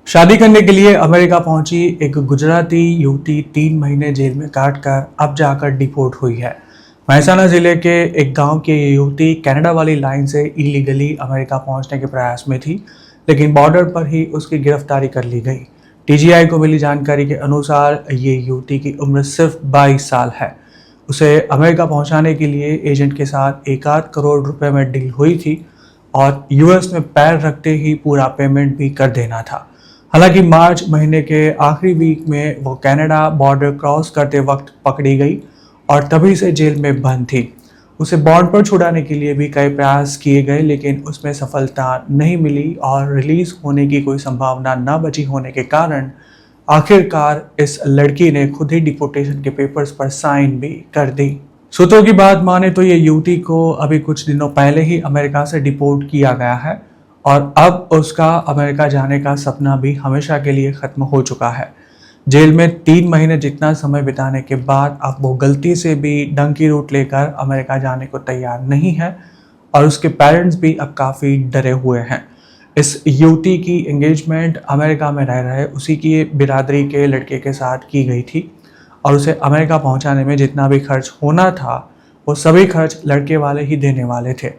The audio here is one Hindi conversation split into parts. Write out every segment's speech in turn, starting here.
शादी करने के लिए अमेरिका पहुंची एक गुजराती युवती 3 महीने जेल में काटकर अब जाकर डिपोर्ट हुई है। महसाना जिले के एक गांव की ये युवती कनाडा वाली लाइन से इलीगली अमेरिका पहुंचने के प्रयास में थी, लेकिन बॉर्डर पर ही उसकी गिरफ्तारी कर ली गई। टीजीआई को मिली जानकारी के अनुसार ये युवती की उम्र सिर्फ 22 साल है। उसे अमेरिका पहुंचाने के लिए एजेंट के साथ 1.25 करोड़ रुपए में डील हुई थी और यूएस में पैर रखते ही पूरा पेमेंट भी कर देना था। हालांकि मार्च महीने के आखिरी वीक में वो कनाडा बॉर्डर क्रॉस करते वक्त पकड़ी गई और तभी से जेल में बंद थी। उसे बॉन्ड पर छुड़ाने के लिए भी कई प्रयास किए गए, लेकिन उसमें सफलता नहीं मिली और रिलीज होने की कोई संभावना न बची होने के कारण आखिरकार इस लड़की ने खुद ही डिपोर्टेशन के पेपर्स पर साइन भी कर दी। सूत्रों की बात माने तो ये युवती को अभी कुछ दिनों पहले ही अमेरिका से डिपोर्ट किया गया है और अब उसका अमेरिका जाने का सपना भी हमेशा के लिए खत्म हो चुका है। जेल में 3 महीने जितना समय बिताने के बाद अब वो गलती से भी डंकी रूट लेकर अमेरिका जाने को तैयार नहीं है और उसके पेरेंट्स भी अब काफ़ी डरे हुए हैं। इस युवती की एंगेजमेंट अमेरिका में रह रहे उसी की बिरादरी के लड़के के साथ की गई थी और उसे अमेरिका पहुंचाने में जितना भी खर्च होना था वो सभी खर्च लड़के वाले ही देने वाले थे।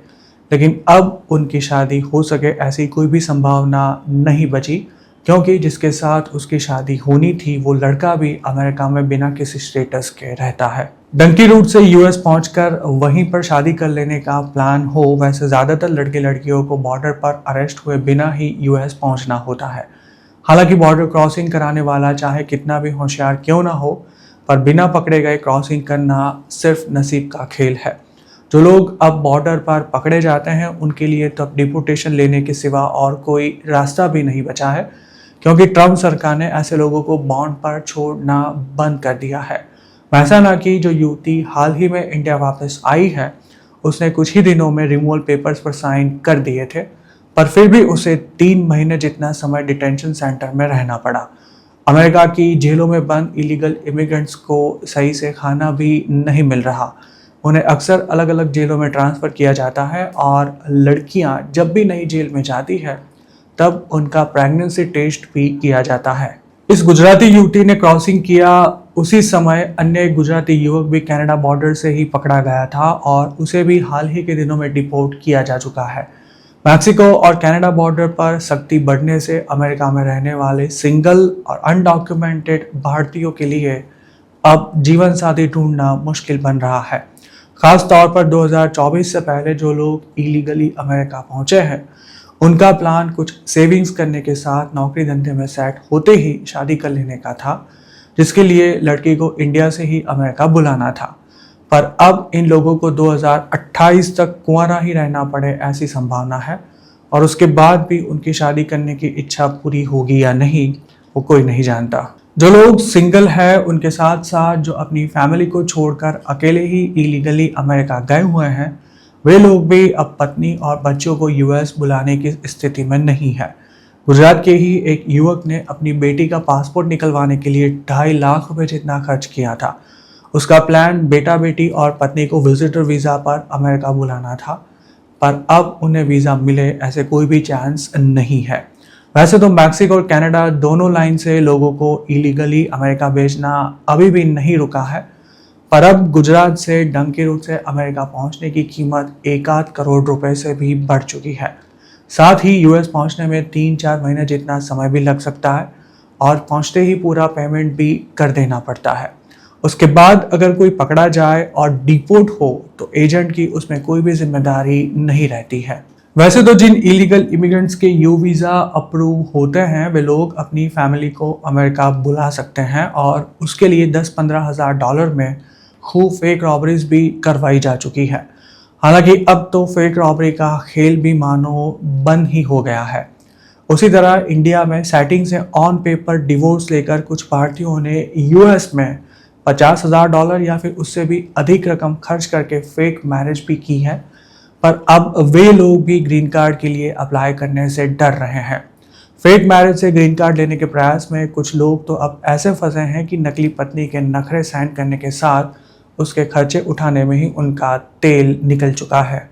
लेकिन अब उनकी शादी हो सके ऐसी कोई भी संभावना नहीं बची, क्योंकि जिसके साथ उसकी शादी होनी थी वो लड़का भी अमेरिका में बिना किसी स्टेटस के रहता है। डंकी रूट से यूएस पहुंचकर वहीं पर शादी कर लेने का प्लान हो, वैसे ज़्यादातर लड़के लड़कियों को बॉर्डर पर अरेस्ट हुए बिना ही यूएस पहुंचना होता है। हालांकि बॉर्डर क्रॉसिंग कराने वाला चाहे कितना भी होशियार क्यों ना हो, पर बिना पकड़े गए क्रॉसिंग करना सिर्फ नसीब का खेल है। जो लोग अब बॉर्डर पर पकड़े जाते हैं उनके लिए तो अब डिपोर्टेशन लेने के सिवा और कोई रास्ता भी नहीं बचा है, क्योंकि ट्रम्प सरकार ने ऐसे लोगों को बॉन्ड पर छोड़ना बंद कर दिया है। महसाना की जो युवती हाल ही में इंडिया वापस आई है, उसने कुछ ही दिनों में रिमूवल पेपर्स पर साइन कर दिए थे, पर फिर भी उसे 3 महीने जितना समय डिटेंशन सेंटर में रहना पड़ा। अमेरिका की जेलों में बंद इलीगल इमिग्रेंट्स को सही से खाना भी नहीं मिल रहा। उन्हें अक्सर अलग अलग जेलों में ट्रांसफ़र किया जाता है और लड़कियां जब भी नई जेल में जाती है तब उनका प्रेगनेंसी टेस्ट भी किया जाता है। इस गुजराती युवती ने क्रॉसिंग किया उसी समय अन्य एक गुजराती युवक भी कनाडा बॉर्डर से ही पकड़ा गया था और उसे भी हाल ही के दिनों में डिपोर्ट किया जा चुका है। मैक्सिको और कनाडा बॉर्डर पर सख्ती बढ़ने से अमेरिका में रहने वाले सिंगल और अनडॉक्यूमेंटेड भारतीयों के लिए अब जीवन साथी ढूंढना मुश्किल बन रहा है। खास तौर पर 2024 से पहले जो लोग इलीगली अमेरिका पहुंचे हैं उनका प्लान कुछ सेविंग्स करने के साथ नौकरी धंधे में सेट होते ही शादी कर लेने का था, जिसके लिए लड़की को इंडिया से ही अमेरिका बुलाना था। पर अब इन लोगों को 2028 तक कुंवारा ही रहना पड़े ऐसी संभावना है और उसके बाद भी उनकी शादी करने की इच्छा पूरी होगी या नहीं वो कोई नहीं जानता। जो लोग सिंगल है उनके साथ साथ जो अपनी फैमिली को छोड़कर अकेले ही इलीगली अमेरिका गए हुए हैं, वे लोग भी अब पत्नी और बच्चों को यूएस बुलाने की स्थिति में नहीं है। गुजरात के ही एक युवक ने अपनी बेटी का पासपोर्ट निकलवाने के लिए 2.5 लाख रुपए जितना खर्च किया था। उसका प्लान बेटा बेटी और पत्नी को विजिटर वीज़ा पर अमेरिका बुलाना था, पर अब उन्हें वीज़ा मिले ऐसे कोई भी चांस नहीं है। वैसे तो मैक्सिको और कनाडा दोनों लाइन से लोगों को इलीगली अमेरिका भेजना अभी भी नहीं रुका है, पर अब गुजरात से डंकी रूट से अमेरिका पहुंचने की कीमत 1.25 करोड़ रुपए से भी बढ़ चुकी है। साथ ही यूएस पहुंचने में 3-4 महीने जितना समय भी लग सकता है और पहुंचते ही पूरा पेमेंट भी कर देना पड़ता है। उसके बाद अगर कोई पकड़ा जाए और डिपोर्ट हो तो एजेंट की उसमें कोई भी जिम्मेदारी नहीं रहती है। वैसे तो जिन इलीगल इमिग्रेंट्स के यू वीज़ा अप्रूव होते हैं वे लोग अपनी फैमिली को अमेरिका बुला सकते हैं और उसके लिए 10-15 हज़ार डॉलर में खूब फेक रॉबरीज भी करवाई जा चुकी है। हालांकि अब तो फेक रॉबरी का खेल भी मानो बंद ही हो गया है। उसी तरह इंडिया में सेटिंग से ऑन पेपर डिवोर्स लेकर कुछ भारतीयों ने यूएस में 50,000 डॉलर या फिर उससे भी अधिक रकम खर्च करके फेक मैरिज भी की है, पर अब वे लोग भी ग्रीन कार्ड के लिए अप्लाई करने से डर रहे हैं। फेक मैरिज से ग्रीन कार्ड लेने के प्रयास में कुछ लोग तो अब ऐसे फंसे हैं कि नकली पत्नी के नखरे सहन करने के साथ उसके खर्चे उठाने में ही उनका तेल निकल चुका है।